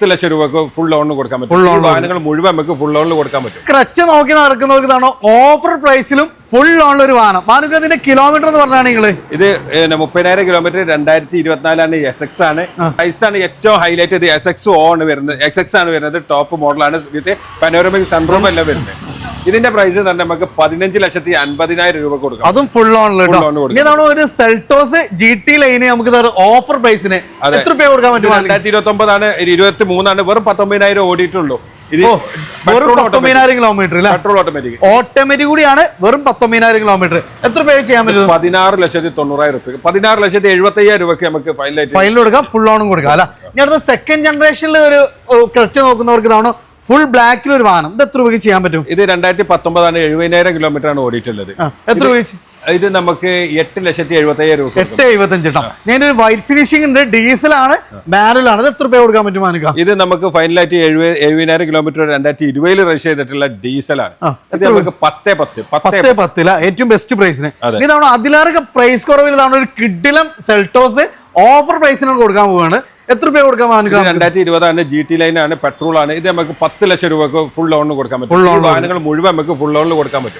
10 ലക്ഷം രൂപക്ക് ഫുൾ ലോണിന് കൊടുക്കാൻ പറ്റും. വാഹനങ്ങൾ മുഴുവൻ നമുക്ക് ഫുൾ ലോണിൽ കൊടുക്കാൻ പറ്റും. ക്രച്ച് നോക്കി നടക്കുന്നവർക്കാണോ ഓഫർ പ്രൈസിലും ഫുൾ ലോണിൽ ഒരു വാഹനം. മാനുക്ക് അതിന്റെ കിലോമീറ്റർ എന്ന് പറഞ്ഞാൽ നിങ്ങള് ഇത് 30,000 കിലോമീറ്റർ 2024 SX ആണ്. പ്രൈസ് ആണ് ഏറ്റവും ഹൈലൈറ്റ്. ഇത് SX ആണ് വരുന്നത്. XX ആണ് വരുന്നത്. ടോപ്പ് മോഡലാണ് വിത്ത് പനോരമിക് സൺറൂഫ് എല്ലാം വരുന്നത്. ഇതിന്റെ പ്രൈസ് തന്നെ നമുക്ക് 15,50,000 രൂപ കൊടുക്കാം. അതും ഫുൾ ലോണിൽ. ഒരു സെൽട്ടോസ് GT ലൈന് നമുക്ക് ഓഫർ പ്രൈസിന് എത്ര രൂപ കൊടുക്കാൻ പറ്റും? 2029 ആണ്, 23 വെറും 19,000 ഓടിയിട്ടുള്ളൂ. ഇത് 19,000 കിലോമീറ്റർ പെട്രോൾ ഓട്ടോമാറ്റിക് കൂടിയാണ്. വെറും 19,000 കിലോമീറ്റർ. എത്ര പേ ചെയ്യാൻ പറ്റും? 16,90,000 രൂപ. 16,75,000 രൂപയ്ക്ക് നമുക്ക് ഫൈനൽ കൊടുക്കാം. ഫുൾ ലോണും കൊടുക്കാം അല്ല. ഇനി അടുത്ത സെക്കൻഡ് ജനറേഷനിൽ ഒരു ക്ലച്ച് നോക്കുന്നവർക്ക് ഇതാണോ ഫുൾ ബ്ലാക്കിൽ ഒരു വാഹനം. ഇത് എത്ര രൂപയ്ക്ക് ചെയ്യാൻ പറ്റും? ഇത് 2019 ആണ്. 70,000 കിലോമീറ്റർ ആണ് ഓടിയിട്ടുള്ളത്. എത്ര രൂപ? ഇത് നമുക്ക് 8,75,000 രൂപ. 8,75,000 കേട്ടോ. ഞാനൊരു വൈറ്റ് ഫിനിഷിംഗ് ഉണ്ട്. ഡീസലാണ്, മാനുവലാണ്. ഇത് എത്ര രൂപ കൊടുക്കാൻ പറ്റും മാനുക? ഇത് നമുക്ക് ഫൈനലായിട്ട് 70,000 കിലോമീറ്റർ 2020 രജിസ്റ്റർ ചെയ്തിട്ടുള്ള ഡീസലാണ്. ഇത് നമുക്ക് 10,10 ഏറ്റവും ബെസ്റ്റ് പ്രൈസിന്. ഇതാണ് അതിലേറെ പ്രൈസ് കുറവിൽ ഇതാണ് ഒരു കിഡിലം സെൽട്ടോസ് ഓഫർ പ്രൈസിനാണ് കൊടുക്കാൻ പോവാണ്. എത്ര രൂപ കൊടുക്കാൻ? 2020 ആണ്. GT ലൈൻ ആണ്, പെട്രോൾ ആണ്. ഇത് നമുക്ക് 10 ലക്ഷം രൂപക്ക് ഫുൾ ലോണിന് കൊടുക്കാൻ പറ്റും. വാഹനങ്ങൾ മുഴുവൻ നമുക്ക് ഫുൾ ലോണിൽ കൊടുക്കാൻ പറ്റും.